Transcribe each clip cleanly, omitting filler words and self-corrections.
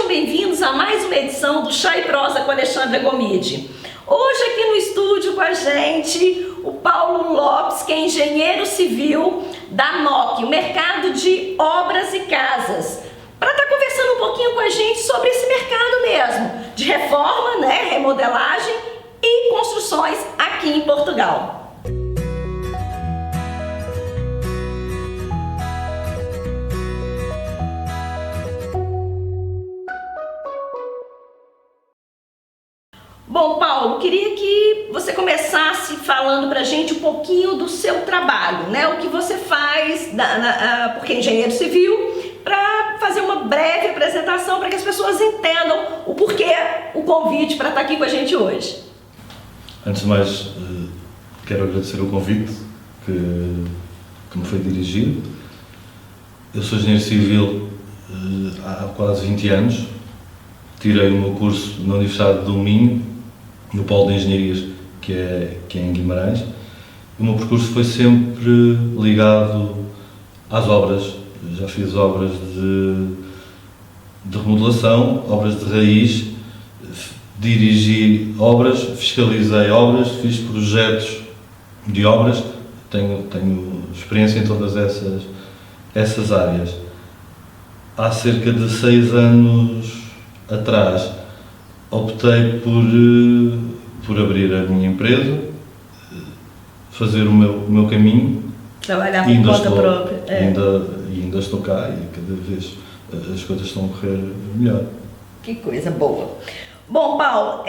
sejam bem-vindos a mais uma edição do Chá e Prosa com Alexandra Gomide. Hoje aqui no estúdio com a gente o Paulo Lopes, que é engenheiro civil da NOC, o mercado de obras e casas, para estar conversando um pouquinho com a gente sobre esse mercado mesmo, de reforma, né, remodelagem e construções aqui em Portugal. Bom, Paulo, queria que você começasse falando pra gente um pouquinho do seu trabalho, né? O que você faz, porque é engenheiro civil, para fazer uma breve apresentação para que as pessoas entendam o porquê, o convite para estar aqui com a gente hoje. Antes de mais, quero agradecer o convite que me foi dirigido. Eu sou engenheiro civil há quase 20 anos, tirei o meu curso na Universidade do Minho, no Polo de Engenharias, que é em Guimarães. O meu percurso foi sempre ligado às obras. Já fiz obras de remodelação, obras de raiz, dirigi obras, fiscalizei obras, fiz projetos de obras, tenho experiência em todas essas áreas. Há cerca de 6 anos atrás optei por abrir a minha empresa, fazer o meu caminho. Trabalhar por conta própria. Ainda estou cá e cada vez as coisas estão a correr melhor. Que coisa boa. Bom, Paulo,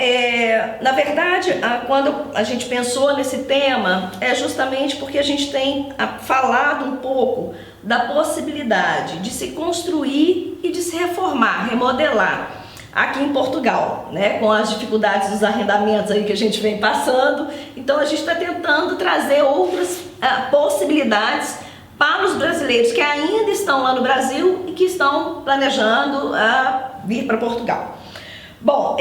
na verdade, quando a gente pensou nesse tema, é justamente porque a gente tem falado um pouco da possibilidade de se construir e de se reformar, remodelar aqui em Portugal, né? Com as dificuldades dos arrendamentos aí que a gente vem passando. Então a gente está tentando trazer outras possibilidades para os brasileiros que ainda estão lá no Brasil e que estão planejando vir para Portugal. Bom,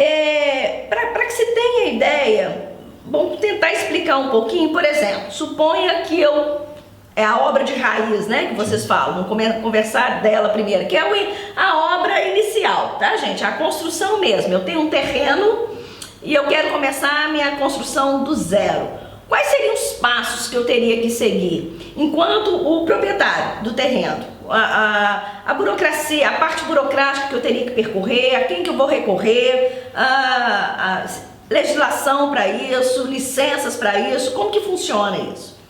para que se tenha ideia, vamos tentar explicar um pouquinho. Por exemplo, suponha que é a obra de raiz, né, que vocês falam, vamos conversar dela primeiro, que é a obra inicial, tá, gente? A construção mesmo. Eu tenho um terreno e eu quero começar a minha construção do zero. Quais seriam os passos que eu teria que seguir enquanto o proprietário do terreno? A burocracia, a parte burocrática que eu teria que percorrer, a quem que eu vou recorrer, a legislação para isso, licenças para isso, como que funciona isso?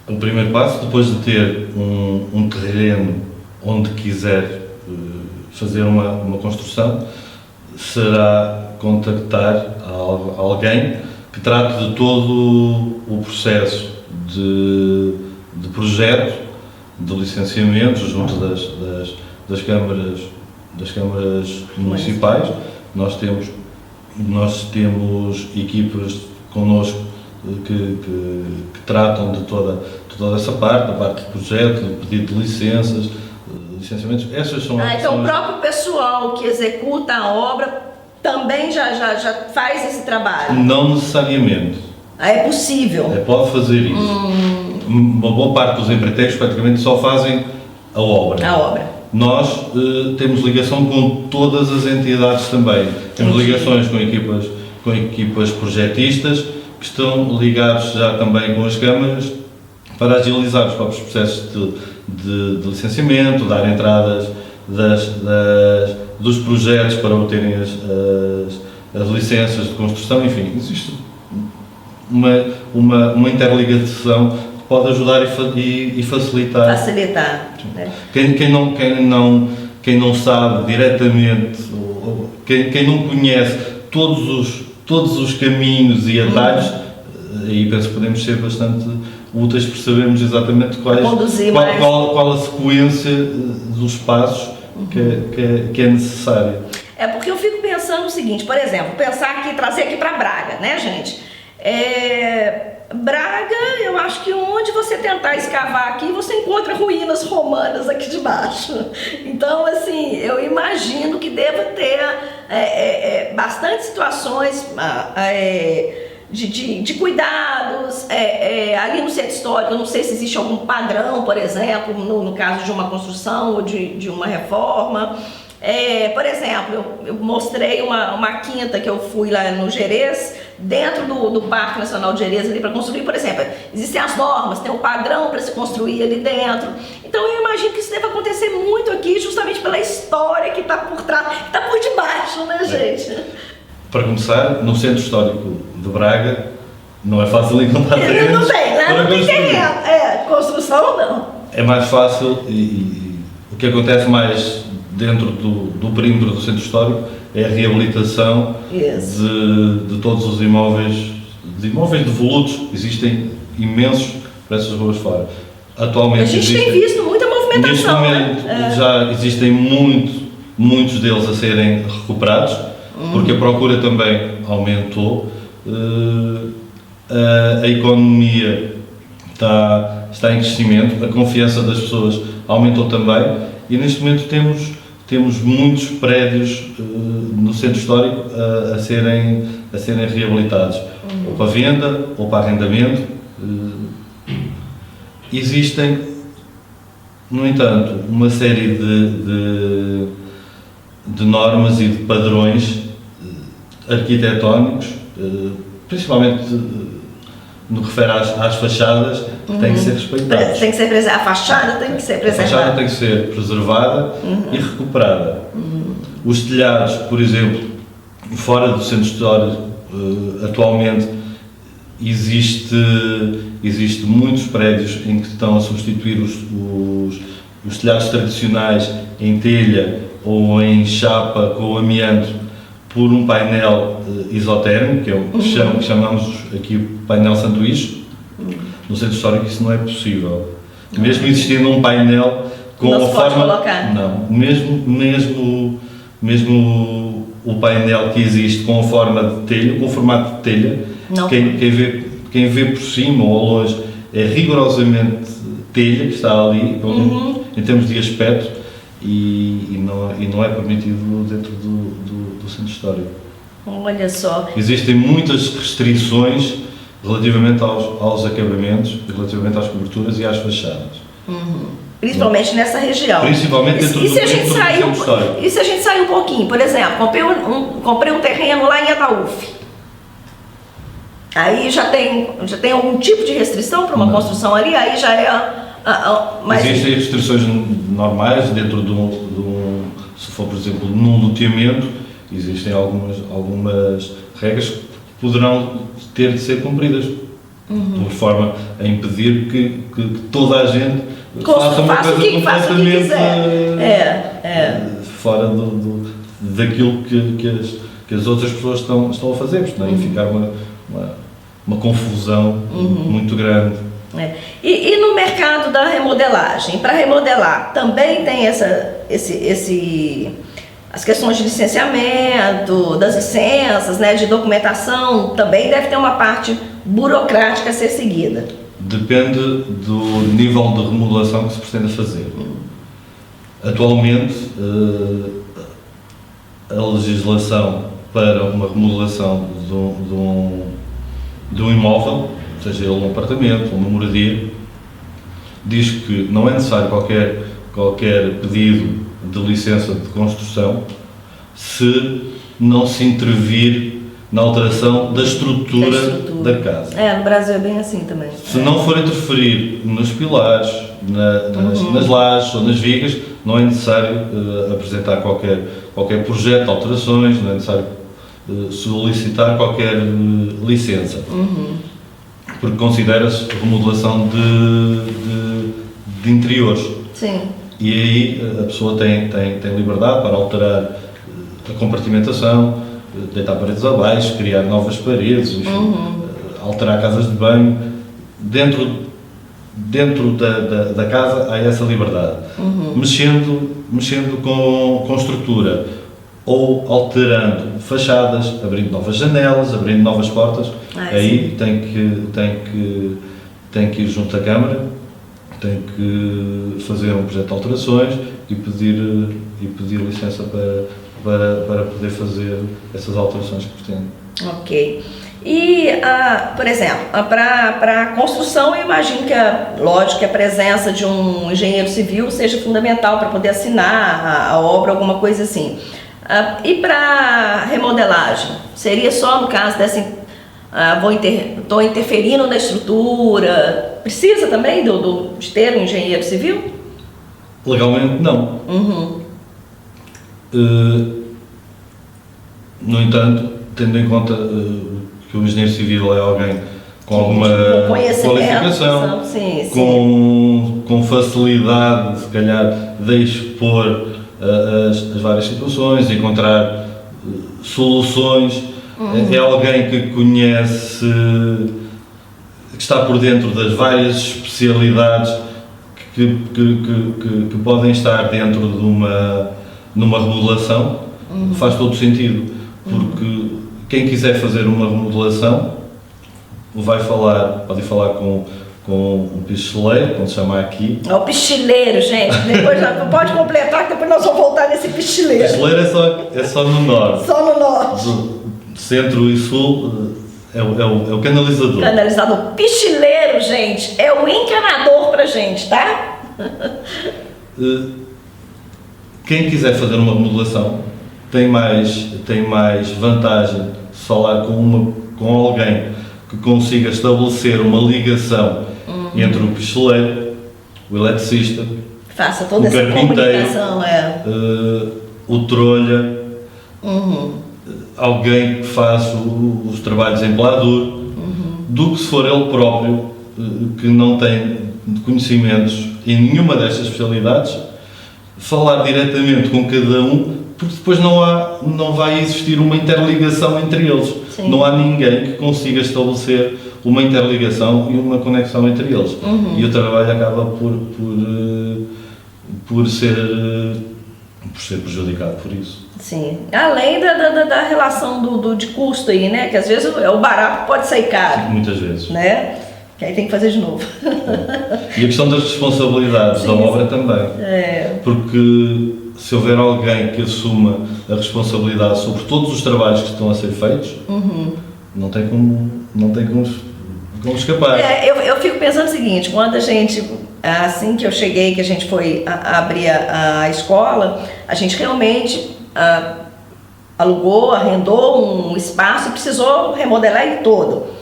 O primeiro passo, depois de ter um terreno onde quiser fazer uma construção, será contactar alguém que trate de todo o processo de projeto, de licenciamento junto das câmaras municipais. Nós temos equipas connosco que tratam de toda essa parte, da parte de projeto, de pedido de licenças, licenciamentos. Essas são então o próprio pessoal que executa a obra também já faz esse trabalho? Não necessariamente. É possível? Pode fazer isso. Uma boa parte dos empreiteiros praticamente só fazem a obra. Nós temos ligação com todas as entidades também. Temos ligações com equipas projetistas, que estão ligados já também com as câmaras para agilizar os próprios processos de licenciamento, dar entradas dos projetos para obterem as licenças de construção, enfim, existe uma interligação que pode ajudar e facilitar. Né? Quem não sabe diretamente, quem não conhece todos os caminhos e atalhos, aí penso que podemos ser bastante úteis por sabermos exatamente qual a sequência dos passos que é necessária. Porque eu fico pensando o seguinte, por exemplo, trazer aqui para Braga, né, gente? Braga, eu acho que onde você tentar escavar aqui, você encontra ruínas romanas aqui debaixo. Então, assim, eu imagino que deva ter bastante situações de cuidados ali no centro histórico. Eu não sei se existe algum padrão, por exemplo, no caso de uma construção ou de uma reforma. Por exemplo, eu mostrei uma quinta que eu fui lá no Gerês, dentro do Parque Nacional de Gerês ali para construir, por exemplo, existem as normas, tem um padrão para se construir ali dentro. Então eu imagino que isso deve acontecer muito aqui, justamente pela história que está por trás, que está por debaixo, né, gente? Para começar, no Centro Histórico de Braga, não é fácil encontrar terrenos. Não tem, né? Não tem terreno. Construção não. É mais fácil e o que acontece mais dentro do perímetro do Centro Histórico é a reabilitação de todos os imóveis, devolutos. Existem imensos para essas ruas fora. Atualmente a gente tem visto muita movimentação. Neste momento já existem muitos deles a serem recuperados, porque a procura também aumentou, a economia está em crescimento, a confiança das pessoas aumentou também e neste momento temos muitos prédios no Centro Histórico a serem reabilitados, ou para venda ou para arrendamento. Existem, no entanto, uma série de normas e de padrões arquitetónicos, principalmente no que refere às fachadas, que têm que ser respeitados. Tem que ser preservada. A fachada tem que ser preservada. A fachada tem que ser preservada e recuperada. Os telhados, por exemplo, fora do Centro Histórico, atualmente existe muitos prédios em que estão a substituir os telhados tradicionais em telha ou em chapa com amianto por um painel isotérmico, que é o que chamamos aqui o painel sanduíche. No Centro Histórico isso não é possível. Mesmo existindo um painel com não a forma... colocar. Não, mesmo o painel que existe com a forma de telha, com o formato de telha, quem vê por cima ou ao longe é rigorosamente telha que está ali, em termos de aspecto, e não é permitido dentro do Centro Histórico. Olha só. Existem muitas restrições relativamente aos acabamentos, relativamente às coberturas e às fachadas. Principalmente nessa região. Principalmente dentro do Centro Histórico. E se a gente sair um pouquinho? Por exemplo, comprei um terreno lá em Ataúf. Aí já tem algum tipo de restrição para uma construção ali? Aí já é... Existem restrições normais dentro se for, por exemplo, num loteamento, existem algumas regras que poderão ter de ser cumpridas, por forma a impedir que toda a gente faça uma coisa completamente fora daquilo que as outras pessoas estão a fazer, porque aí ficar uma confusão muito grande. E no mercado da remodelagem, para remodelar, também tem as questões de licenciamento, das licenças, né, de documentação, também deve ter uma parte burocrática a ser seguida. Depende do nível de remodelação que se pretende fazer. Atualmente, a legislação para uma remodelação de um imóvel, seja ele um apartamento ou uma moradia, diz que não é necessário qualquer pedido de licença de construção se não se intervir na alteração da estrutura da casa. No Brasil é bem assim também. Se não for interferir nos pilares, nas lajes ou nas vigas, não é necessário apresentar qualquer projeto de alterações, não é necessário solicitar qualquer licença. Porque considera-se remodelação de interiores. Sim. E aí a pessoa tem liberdade para alterar a compartimentação, deitar paredes abaixo, criar novas paredes, enfim, alterar casas de banho. Dentro da casa há essa liberdade. Mexendo com estrutura ou alterando fachadas, abrindo novas janelas, abrindo novas portas, aí tem que ir junto à Câmara, tem que fazer um projeto de alterações e pedir licença para poder fazer essas alterações que pretende. Ok. E, por exemplo, para a construção, eu imagino que, lógico, que a presença de um engenheiro civil seja fundamental para poder assinar a obra, alguma coisa assim. E para remodelagem? Seria só no caso dessa... estou interferindo na estrutura? Precisa também de ter um engenheiro civil? Legalmente, não. Uhum. No entanto, tendo em conta que o engenheiro civil é alguém com alguma qualificação, sim. Com facilidade, se calhar, de expor as várias situações, encontrar soluções, é alguém que conhece, que está por dentro das várias especialidades que podem estar dentro de numa remodelação. Faz todo o sentido, porque quem quiser fazer uma remodelação pode falar com um picheleiro, como se chama aqui. É o pichileiro, gente. Depois pode completar, que depois nós vamos voltar nesse pichileiro. Pichileiro é só no norte. Só no norte. Do centro e sul é o canalizador. Canalizador. Pichileiro, gente, é o encanador pra gente, tá? Quem quiser fazer uma remodelação tem mais vantagem de falar com alguém que consiga estabelecer uma ligação entre o picheleiro, o eletricista, faça toda o essa carpinteiro, comunicação, o trolha, alguém que faz os trabalhos em pladur, do que se for ele próprio que não tem conhecimentos em nenhuma destas especialidades, falar diretamente com cada um, porque depois não vai existir uma interligação entre eles. Sim. Não há ninguém que consiga estabelecer uma interligação e uma conexão entre eles. E o trabalho acaba por ser prejudicado por isso. Sim. Além da relação de custo aí, né? Que às vezes o barato pode sair caro. Muitas vezes. Né? Que aí tem que fazer de novo. E a questão das responsabilidades da obra também. Porque se houver alguém que assuma a responsabilidade sobre todos os trabalhos que estão a ser feitos, não tem como escapar. Eu fico pensando o seguinte, quando a gente, assim que eu cheguei, que a gente foi abrir a escola, a gente realmente alugou, arrendou um espaço e precisou remodelar ele todo.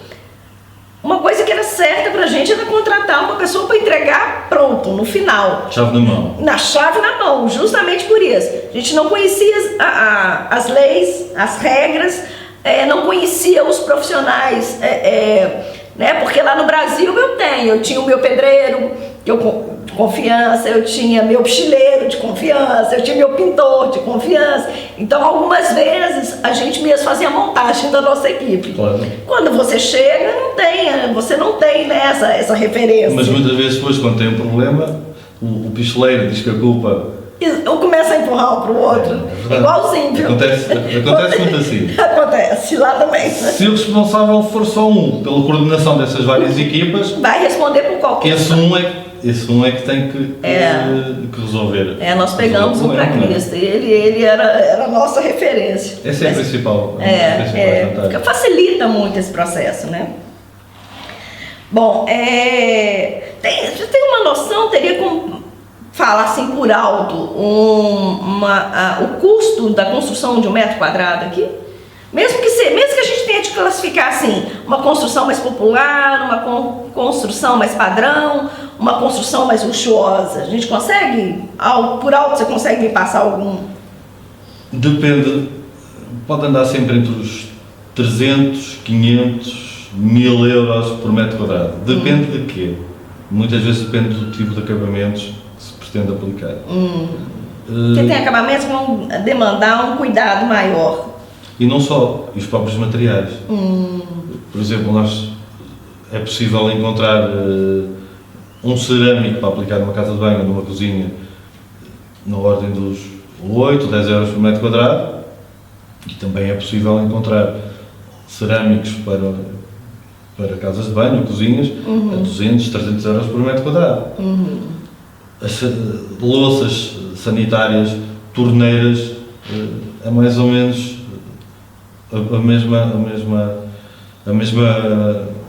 Uma coisa que era certa pra gente era contratar uma pessoa para entregar pronto, no final. Chave na mão. Na chave na mão, justamente por isso. A gente não conhecia as leis, as regras, não conhecia os profissionais, né? Porque lá no Brasil eu tinha o meu pedreiro, de confiança, eu tinha meu pichileiro de confiança, eu tinha meu pintor de confiança. Então, algumas vezes, a gente mesmo fazia a montagem da nossa equipe. Claro. Quando você chega, você não tem, né, essa referência. Mas muitas vezes depois, quando tem um problema, o picheleiro diz que a culpa... Eu começo a empurrar um para o outro, igualzinho, viu? Acontece muito assim. Acontece, lá também. Se o responsável for só pela coordenação dessas várias equipas... Vai responder por qualquer Esse um é que tem que resolver. Nós pegamos um para Cristo. Ele era a nossa referência. Essa é a principal. Porque facilita muito esse processo, né? Bom, você tem uma noção, teria como falar assim por alto o custo da construção de 1 metro quadrado aqui? Mesmo que a gente tenha de classificar assim, uma construção mais popular, uma construção mais padrão, uma construção mais luxuosa, a gente consegue, por alto, você consegue me passar algum? Depende, pode andar sempre entre os 300, 500, 1000 euros por metro quadrado. Depende de quê? Muitas vezes depende do tipo de acabamentos que se pretende aplicar. Porque tem acabamentos que vão demandar um cuidado maior. E não só, e os próprios materiais. Por exemplo, é possível encontrar um cerâmico para aplicar numa casa de banho ou numa cozinha na ordem dos 8, 10 euros por metro quadrado, e também é possível encontrar cerâmicos para casas de banho ou cozinhas a 200, 300 euros por metro quadrado. As louças sanitárias, torneiras, é mais ou menos a mesma a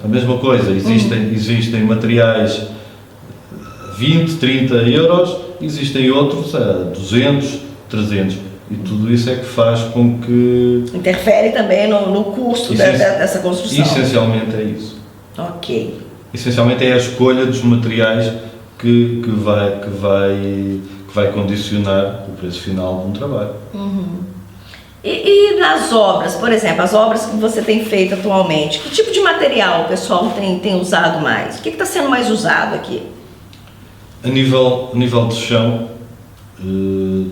mesma coisa. Existem materiais a 20, 30 euros, existem outros a 200, 300. E tudo isso é que faz com que... Interfere também no custo dessa construção. Essencialmente é isso. Ok. Essencialmente é a escolha dos materiais que vai condicionar o preço final de um trabalho. E nas obras, por exemplo, as obras que você tem feito atualmente, que tipo de material o pessoal tem usado mais? O que está sendo mais usado aqui? A nível de chão,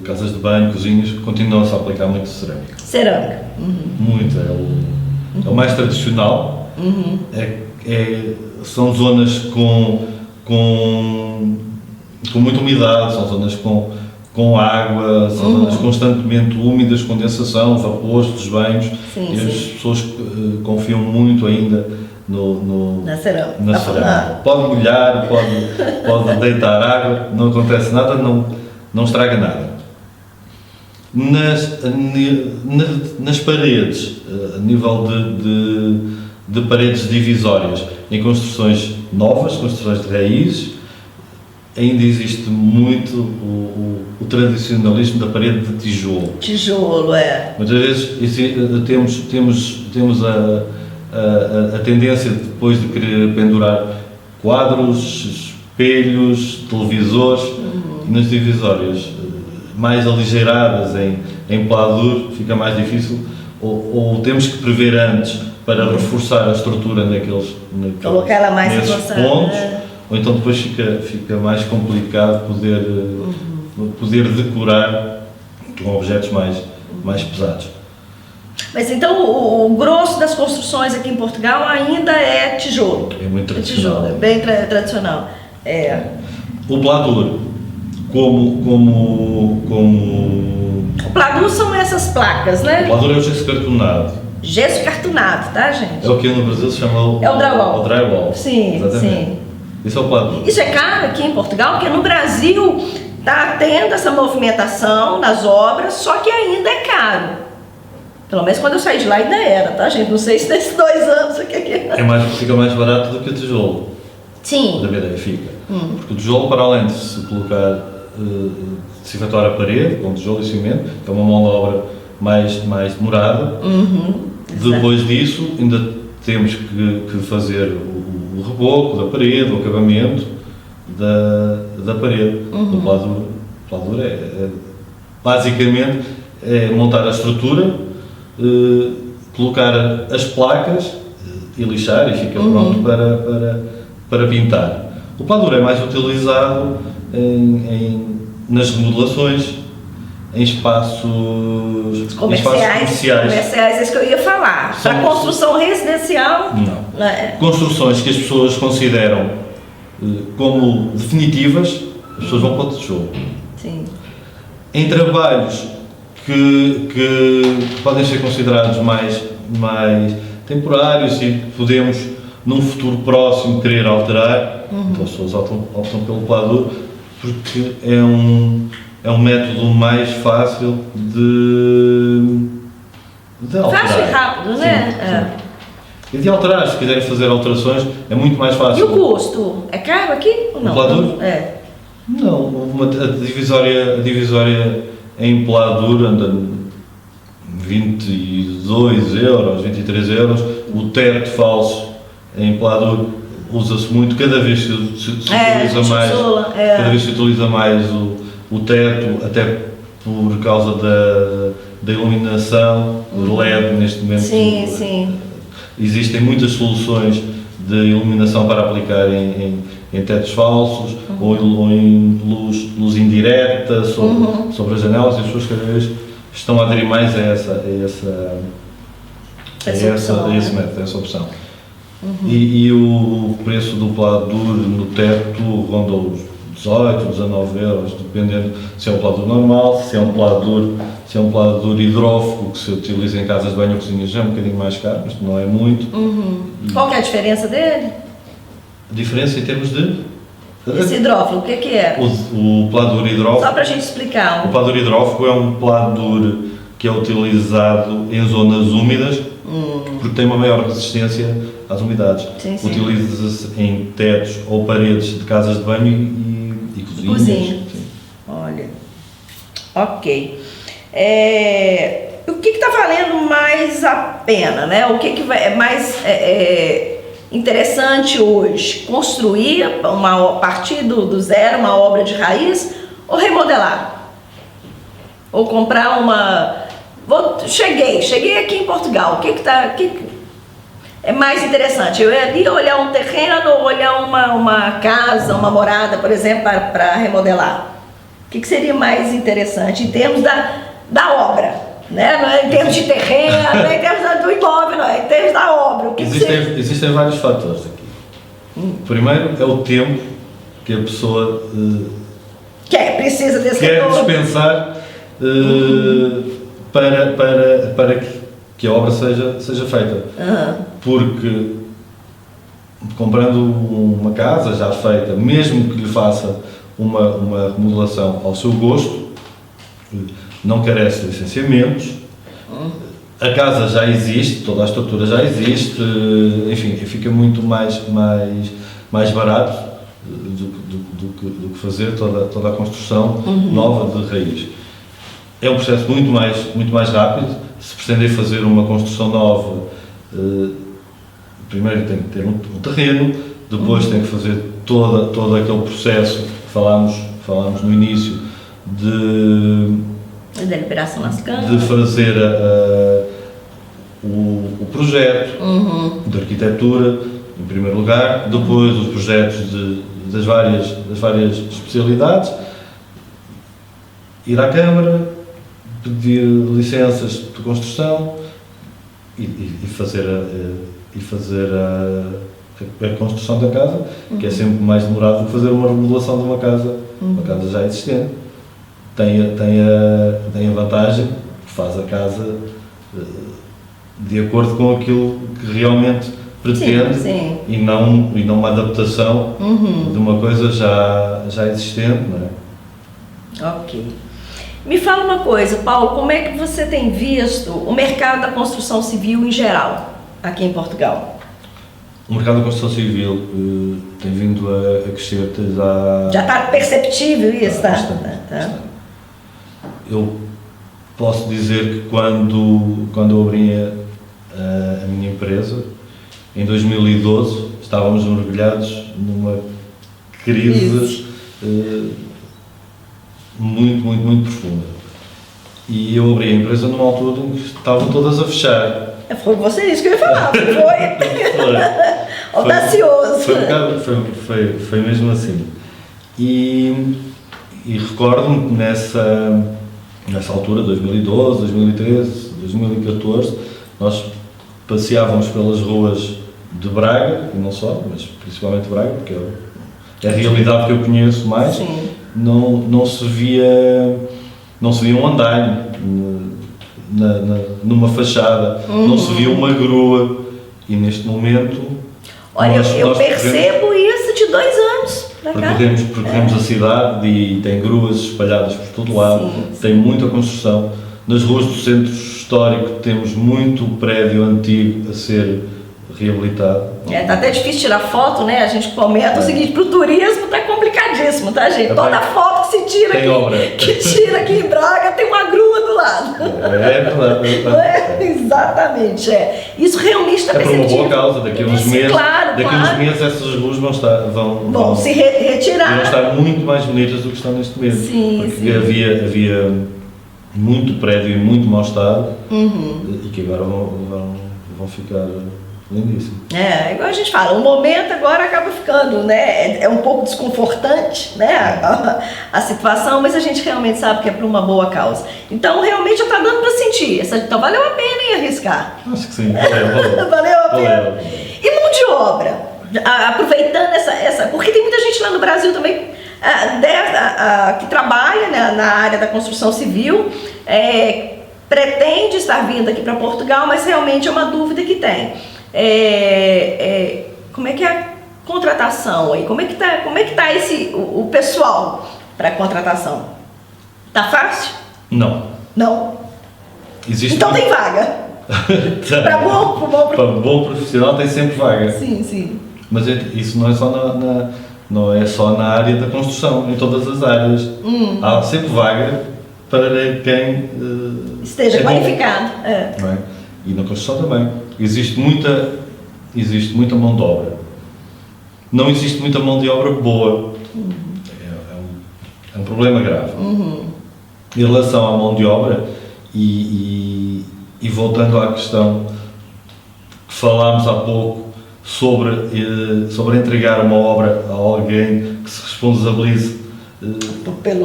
casas de banho, cozinhas, continuam-se a aplicar muito cerâmica. Cerâmica. Muito, é o mais tradicional. São zonas com muita umidade, são zonas com água, são zonas constantemente úmidas, condensação, vapores dos banhos, e as pessoas confiam muito ainda na cerâmica. Pode molhar, pode deitar água, não acontece nada, não estraga nada. Nas paredes, a nível de paredes divisórias, em construções novas, construções de raízes, ainda existe muito o tradicionalismo da parede de tijolo. Tijolo, é. Muitas vezes temos a tendência depois de querer pendurar quadros, espelhos, televisores, nas divisórias mais aligeiradas em pladur fica mais difícil, ou temos que prever antes para reforçar a estrutura naqueles colocar ela mais nesses pontos, ou então depois fica mais complicado poder decorar com objetos mais pesados. Mas então o grosso das construções aqui em Portugal ainda é tijolo? É muito tradicional. Tijolo, é bem tradicional. O pladur, como... O pladur são essas placas, né? O pladur é o gesso cartonado. Gesso cartonado, tá, gente? É o que no Brasil se chama o drywall. O drywall. Sim, exatamente. Sim. Isso é o pladur. Isso é caro aqui em Portugal, porque no Brasil está tendo essa movimentação nas obras, só que ainda é caro. Pelo menos quando eu saí de lá ainda era, tá, gente? Não sei se nesses 2 anos aqui. Fica mais barato do que o tijolo. Sim. Da ideia fica. Porque o tijolo, para além de se colocar, de se efetuar a parede com tijolo e cimento, que é uma mão de obra mais demorada. Depois disso, ainda temos que fazer o reboco da parede, o acabamento da parede. O pladur basicamente é montar a estrutura, colocar as placas e lixar e fica pronto para pintar. O pladur é mais utilizado nas remodelações, em espaços comerciais. É isso que eu ia falar. Para construção residencial? Não. Construções que as pessoas consideram como definitivas, as pessoas vão para o tijolo. Sim. Em trabalhos que podem ser considerados mais temporários e podemos, num futuro próximo, querer alterar, então as pessoas optam pelo pladur, porque é um método mais fácil de alterar. Fácil e rápido, né? Sim. E de alterar, se quiserem fazer alterações, é muito mais fácil. E o custo? É caro aqui ou não? O pladur? Não, a divisória em pladur anda 22 euros, 23 euros. O teto falso em pladur usa-se muito, cada vez se utiliza mais. Cada vez se utiliza mais o teto, até por causa da iluminação, do LED neste momento. Sim. Existem muitas soluções de iluminação para aplicar em tetos falsos ou em luz indireta sobre as janelas, e as pessoas cada vez estão a aderir mais a esse método, a essa opção. E o preço do pladur no teto ronda os 18, 19 euros, dependendo se é um pladur normal, se é um pladur hidrófugo que se utiliza em casas de banho ou cozinhas, já é um bocadinho mais caro, mas não é muito. Qual que é a diferença dele? A diferença em termos de... Esse hidrófugo, o que é? O pladur hidrófugo... Só para a gente explicar. O pladur hidrófugo é um pladur que é utilizado em zonas úmidas, porque tem uma maior resistência às umidades. Sim, sim. Utiliza-se em tetos ou paredes de casas de banho e cozinhas. Cozinha. Sim. Olha, ok. O que está valendo mais a pena, né? O que é mais interessante hoje? Construir a partir do zero uma obra de raiz ou remodelar? Ou comprar uma... Cheguei aqui em Portugal, o que é mais interessante? Eu ia ali olhar um terreno ou olhar uma casa, uma morada, por exemplo, para remodelar? O que seria mais interessante em termos da obra? Né? Não é em termos de terreno, não é em termos do imóvel, não é em termos da obra. Existem vários fatores aqui. Primeiro é o tempo que a pessoa precisa desse quer retorno. dispensar para que a obra seja feita. Porque comprando uma casa já feita, mesmo que lhe faça uma remodelação ao seu gosto, não carece de licenciamentos, a casa já existe, toda a estrutura já existe, enfim, fica muito mais barato do que fazer toda a construção nova de raiz. É um processo muito mais rápido. Se pretender fazer uma construção nova, primeiro tem que ter um terreno, depois tem que fazer todo aquele processo que falámos no início Da liberação das câmaras. de fazer o projeto de arquitetura, em primeiro lugar, depois os projetos das várias especialidades, ir à Câmara, pedir licenças de construção e fazer a construção da casa, que é sempre mais demorado do que fazer uma remodelação de uma casa já existente. Tem a vantagem que faz a casa de acordo com aquilo que realmente pretende. Sim. E não uma adaptação de uma coisa já existente, não é? Ok. Me fala uma coisa, Paulo, como é que você tem visto o mercado da construção civil em geral aqui em Portugal? O mercado da construção civil tem vindo a crescer desde há... Já está perceptível isso, tá? Bastante. Eu posso dizer que quando eu abri a minha empresa, em 2012, estávamos mergulhados numa crise muito profunda. E eu abri a empresa numa altura em que estavam todas a fechar. Foi isso que eu ia falar, foi audacioso. Foi mesmo assim. E recordo-me que nessa altura, 2012, 2013, 2014, nós passeávamos pelas ruas de Braga, e não só, mas principalmente Braga, porque é a realidade que eu conheço mais. Sim. Não se via um andaime numa fachada, não se via uma grua, e neste momento... Olha, eu percebo isso de 2 anos para cá. Percorremos a cidade e tem gruas espalhadas por todo lado, tem muita construção. Nas ruas do centro histórico temos muito prédio antigo a ser reabilitado. Tá até difícil tirar foto, né? A gente comenta o seguinte, pro turismo tá complicadíssimo, tá, gente? Toda foto que se tira aqui em Braga tem uma grua do lado. É verdade. Exatamente, Isso realmente está perceptível. É por uma boa causa, daqui a uns meses, uns meses essas ruas vão se retirar. Vão estar muito mais bonitas do que estão neste momento. Porque havia muito prédio em muito mau estado e que agora vão ficar lindíssimo. Igual a gente fala, o momento agora acaba ficando, né? É um pouco desconfortante, né? A situação, mas a gente realmente sabe que é por uma boa causa. Então, realmente já está dando para sentir. Então, valeu a pena em arriscar. Acho que sim. Valeu a pena. E mão de obra? Aproveitando essa. Porque tem muita gente lá no Brasil também que trabalha, né, na área da construção civil, pretende estar vindo aqui para Portugal, mas realmente é uma dúvida que tem. Como é que é a contratação aí? Como é que tá o pessoal para contratação? Tá fácil? Não. Não? existe Então tem vaga. Para bom profissional tem sempre vaga. Sim, sim. Mas isso não é só não é só na área da construção, em todas as áreas. Há sempre vaga para quem esteja qualificado. Não é? E na construção também. Existe muita mão de obra. Não existe muita mão de obra boa. É um problema grave. Em relação à mão de obra, e voltando à questão que falámos há pouco sobre entregar uma obra a alguém que se responsabilize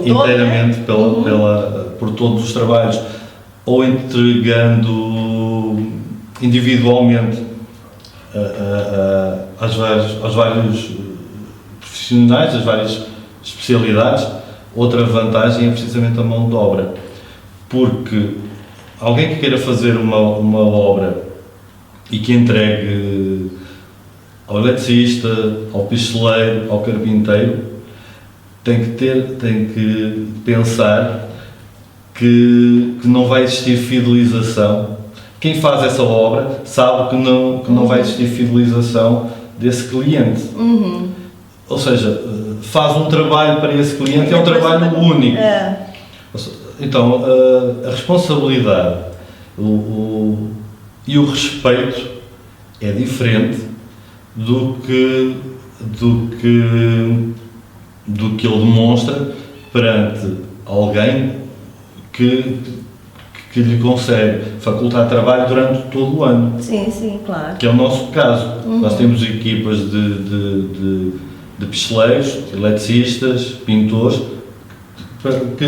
inteiramente por todos os trabalhos, ou entregando individualmente aos vários profissionais, às várias especialidades. Outra vantagem é precisamente a mão de obra, porque alguém que queira fazer uma obra e que entregue ao eletricista, ao picheleiro, ao carpinteiro, tem que pensar que não vai existir fidelização. Quem faz essa obra sabe que não vai existir fidelização desse cliente. Ou seja, faz um trabalho para esse cliente, é um trabalho único. Então, a responsabilidade e o respeito é diferente do que ele demonstra perante alguém que lhe consegue facultar trabalho durante todo o ano. Sim, claro. Que é o nosso caso. Nós temos equipas de picheleiros, eletricistas, pintores, que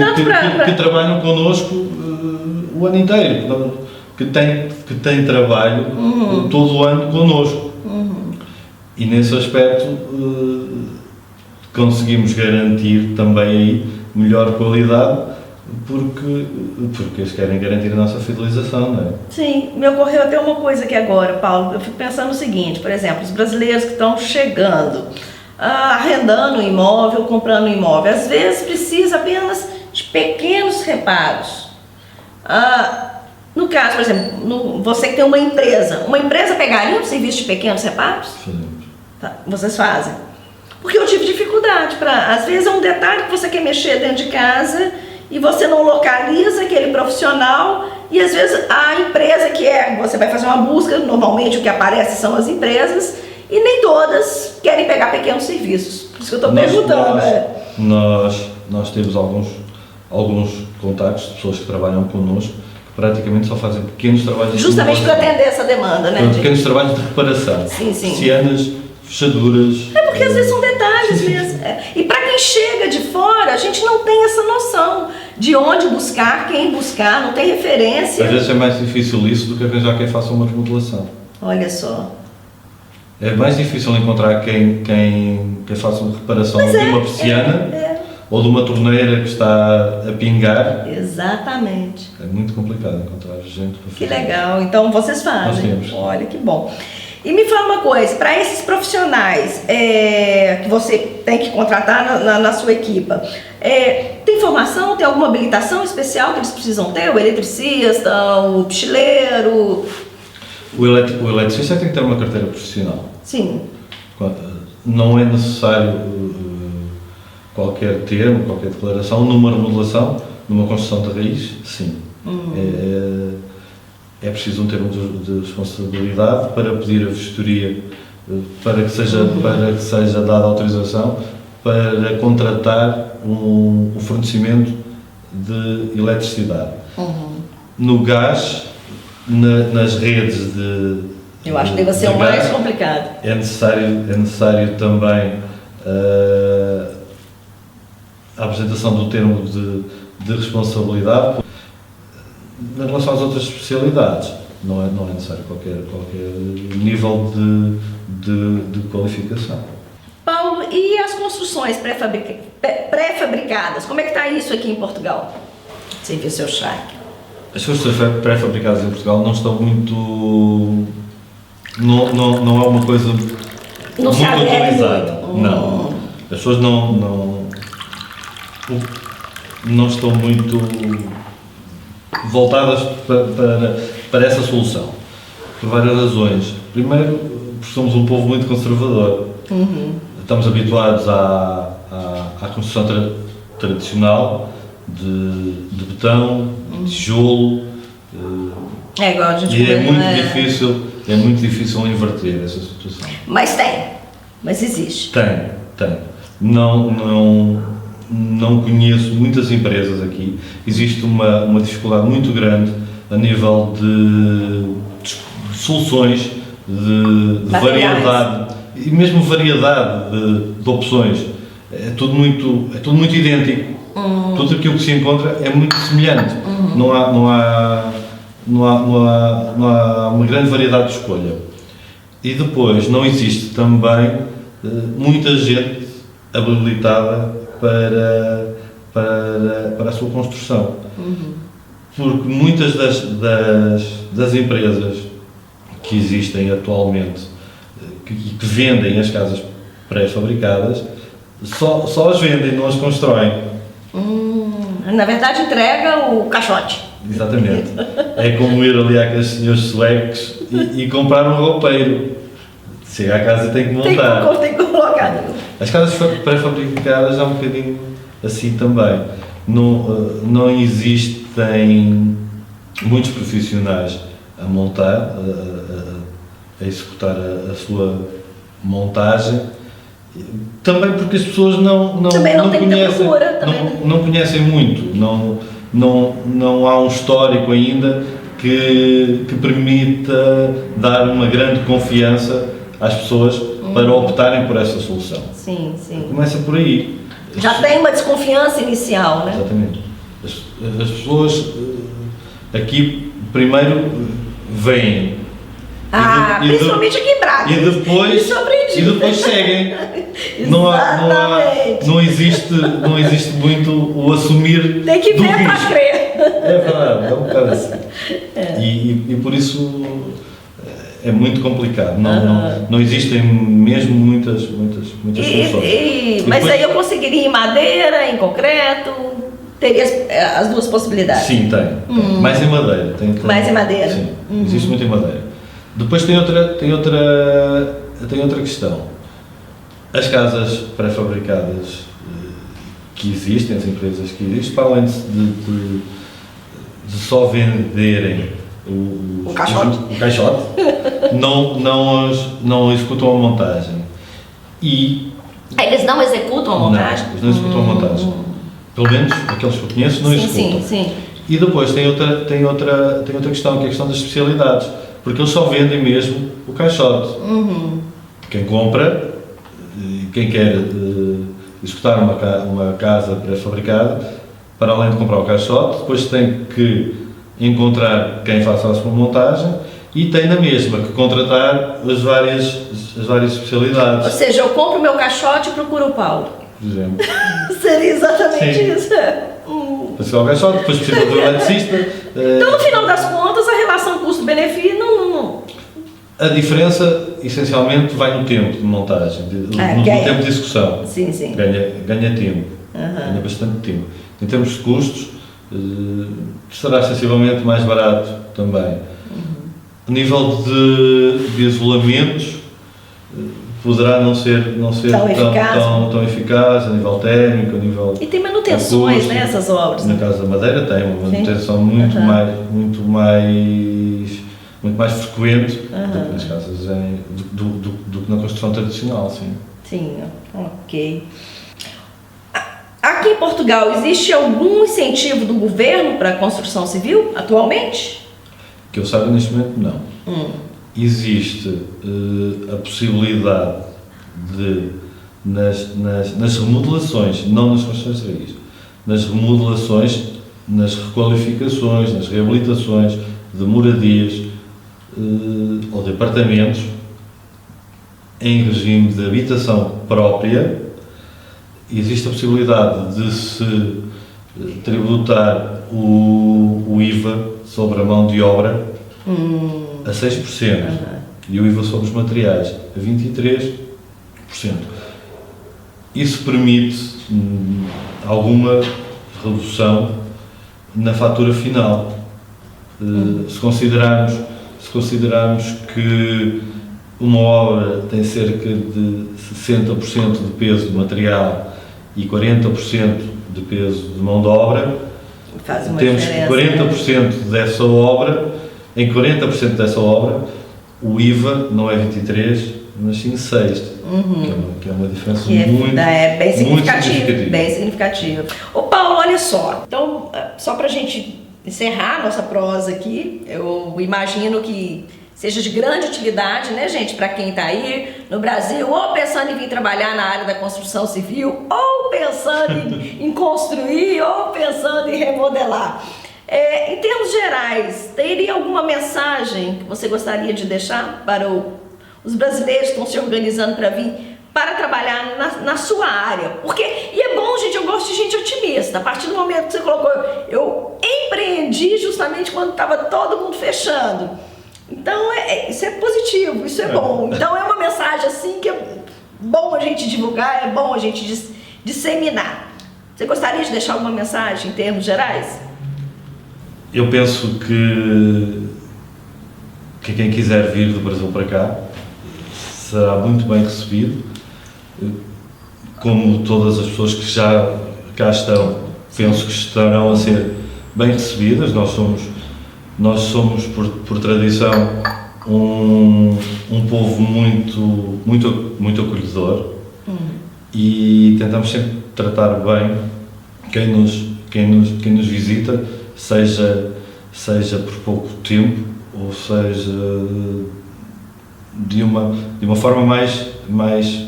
trabalham connosco o ano inteiro, que têm trabalho todo o ano connosco. E nesse aspecto conseguimos garantir também aí melhor qualidade, porque eles querem garantir a nossa fidelização, não é? Sim, me ocorreu até uma coisa aqui agora, Paulo. Eu fico pensando no seguinte, por exemplo, os brasileiros que estão chegando, arrendando um imóvel, comprando um imóvel, às vezes precisa apenas de pequenos reparos. No caso, por exemplo, você que tem uma empresa pegaria um serviço de pequenos reparos? Fazemos. Tá, vocês fazem? Porque eu tive dificuldade às vezes é um detalhe que você quer mexer dentro de casa e você não localiza aquele profissional, e às vezes a empresa você vai fazer uma busca, normalmente o que aparece são as empresas, e nem todas querem pegar pequenos serviços. Por isso que eu estou perguntando. Nós temos alguns contactos de pessoas que trabalham connosco, que praticamente só fazem pequenos trabalhos. Justamente para atender essa demanda, né? Pequenos trabalhos de reparação. Sim. Cianas, fechaduras. É porque às vezes são detalhes mesmo. E para quem chega de fora, a gente não tem essa noção de onde buscar, quem buscar, não tem referência. Às vezes é mais difícil isso do que arranjar quem faça uma remodelação. Olha só. É mais difícil encontrar quem faça uma reparação de uma persiana ou de uma torneira que está a pingar. Exatamente. É muito complicado encontrar gente para fazer. Que legal. Então vocês fazem. Nós temos. Olha, que bom. E me fala uma coisa, para esses profissionais que você tem que contratar na sua equipa, tem formação, tem alguma habilitação especial que eles precisam ter? O eletricista, o picheleiro? O eletricista tem que ter uma carteira profissional. Sim. Não é necessário qualquer termo, qualquer declaração. Numa remodelação, numa construção de raiz, sim. É preciso um termo de responsabilidade para pedir a vistoria, para que seja dada autorização para contratar um fornecimento de eletricidade. No gás, nas redes de eu acho que deve ser o mais complicado. É necessário também a apresentação do termo de responsabilidade. Em relação às outras especialidades, não é necessário qualquer nível de qualificação. Paulo, e as construções pré-fabricadas? Como é que está isso aqui em Portugal? Sem ver seu charque. As construções pré-fabricadas em Portugal não estão muito... Não é uma coisa muito utilizada. Não. As pessoas não estão muito voltadas para essa solução, por várias razões. Primeiro, porque somos um povo muito conservador. Estamos habituados à construção tradicional de betão, de tijolo, É igual a gente e é comeu, muito difícil inverter essa situação. Mas existe. Tem. Não conheço muitas empresas aqui. Existe uma dificuldade muito grande a nível de soluções, de variedade, e mesmo variedade de opções. É tudo muito idêntico. Tudo aquilo que se encontra é muito semelhante. Não há uma grande variedade de escolha. E depois não existe também muita gente habilitada para a sua construção. Porque muitas das empresas que existem atualmente, que vendem as casas pré-fabricadas, só as vendem, não as constroem. Na verdade, entrega o caixote. Exatamente. É como ir ali àqueles senhores suecos e comprar um roupeiro. Chega à casa e tem que montar. Tem que colocar. As casas pré-fabricadas há um bocadinho assim também. Não existem muitos profissionais a montar, a executar a sua montagem. Também porque as pessoas não conhecem, não conhecem muito, não há um histórico ainda que permita dar uma grande confiança às pessoas para optarem por essa solução. Sim. Começa por aí. Já tem uma desconfiança inicial, né? Exatamente. As pessoas aqui primeiro vêm. Principalmente aqui em Braga. E depois seguem. Não existe muito o assumir. Tem que do ver para risco. crer. É verdade, é um bocado assim. E por isso é muito complicado. Não existem mesmo muitas soluções. Mas aí eu conseguiria em madeira, em concreto? Teria as duas possibilidades? Sim, tem. Mais em madeira. Mais em madeira? Sim, existe muito em madeira. Depois tem outra questão. As casas pré-fabricadas que existem, as empresas que existem, para além de só venderem o caixote, não executam a montagem. Eles não executam a montagem? Não, eles não executam a montagem. Pelo menos aqueles que eu conheço não executam. Sim. E depois tem outra questão, que é a questão das especialidades. Porque eles só vendem mesmo o caixote. Quem compra, quem quer executar uma casa pré-fabricada, para além de comprar o caixote, depois tem que encontrar quem faça a sua montagem e tem na mesma que contratar as várias especialidades. Ou seja, eu compro o meu caixote e procuro o Paulo. Por exemplo. Seria exatamente isso. Para chegar ao caixote, depois precisa do eletricista. Então, no final das contas, a relação custo-benefício não... A diferença, essencialmente, vai no tempo de montagem, no tempo de execução. Sim. Ganha tempo, ganha bastante tempo. Em termos de custos, será sensivelmente mais barato também. A nível de isolamentos, poderá não ser tão eficaz, a nível térmico, a nível... E tem manutenções nessas obras? Na Casa da Madeira tem uma manutenção muito mais frequente do que nas casas do que na construção tradicional, sim. Sim, ok. Aqui em Portugal, existe algum incentivo do governo para a construção civil, atualmente? Que eu saiba, neste momento, não. Existe a possibilidade de, nas remodelações, não nas construções civis, nas remodelações, nas requalificações, nas reabilitações de moradias ou de apartamentos em regime de habitação própria, existe a possibilidade de se tributar o IVA sobre a mão de obra a 6% e o IVA sobre os materiais a 23%. Isso permite alguma redução na fatura final. Se considerarmos que uma obra tem cerca de 60% de peso de material e 40% de peso de mão de obra, Faz uma temos que diferença, 40% dessa obra, em 40% dessa obra, o IVA não é 23%, mas sim 6%, que é uma diferença muito, bem muito significativa. significativa. Bem significativa. Ô Paulo, olha só. Então, só para a gente encerrar a nossa prosa aqui, eu imagino que seja de grande utilidade, né, gente, para quem está aí no Brasil, ou pensando em vir trabalhar na área da construção civil, ou pensando em construir, ou pensando em remodelar. Em termos gerais, teria alguma mensagem que você gostaria de deixar para os brasileiros que estão se organizando para vir para trabalhar na sua área? Porque, e é bom, gente, eu gosto de gente otimista. A partir do momento que você colocou, eu empreendi justamente quando estava todo mundo fechando. Então, isso é positivo, isso é bom. Então, é uma mensagem assim que é bom a gente divulgar, é bom a gente disseminar. Você gostaria de deixar alguma mensagem em termos gerais? Eu penso que quem quiser vir do Brasil para cá será muito bem recebido, como todas as pessoas que já cá estão, penso que estarão a ser bem recebidas. Nós somos por tradição um povo muito acolhedor e tentamos sempre tratar bem quem nos visita, seja por pouco tempo ou seja de uma forma mais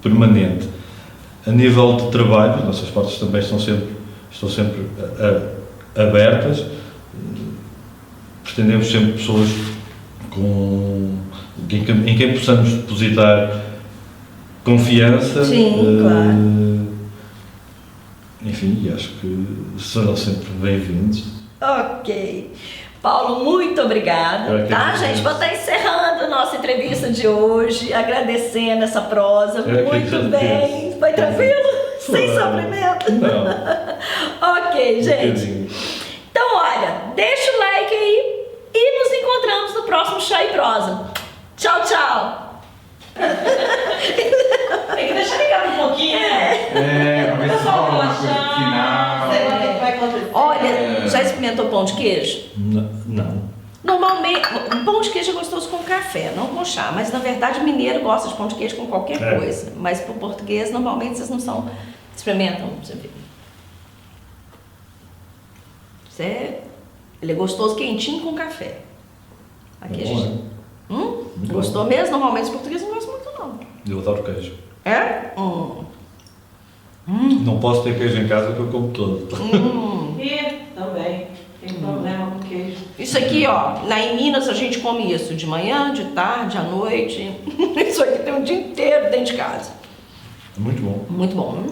permanente. A nível de trabalho, as nossas portas também estão sempre abertas. Pretendemos sempre pessoas em quem possamos depositar confiança. Sim, claro. Enfim, acho que serão sempre bem-vindos. Ok. Paulo, muito obrigada. Tá, gente? Vou estar encerrando a nossa entrevista de hoje, agradecendo essa prosa. Muito bem. Foi tranquilo? Sem sofrimento? Não. Ok, gente. Então, olha, deixa o like aí e nos encontramos no próximo Chá e Prosa. Tchau, tchau. Tem que deixar ligado um pouquinho, né? Pra ver se rola uma coisa no final. Olha, já experimentou pão de queijo? Não. Normalmente, pão de queijo é gostoso com café, não com chá. Mas, na verdade, mineiro gosta de pão de queijo com qualquer coisa. Mas, para o português, normalmente, vocês não experimentam, pra você ver. Ele é gostoso quentinho com café. Aqui a gente... Gostou mesmo? Normalmente, os portugueses não gostam muito, não. Eu adoro queijo. É? Não posso ter queijo em casa que eu como todo. E também tem problema com queijo. Isso aqui, ó, lá em Minas a gente come isso de manhã, de tarde, à noite. Isso aqui tem o dia inteiro dentro de casa. Muito bom. Muito bom.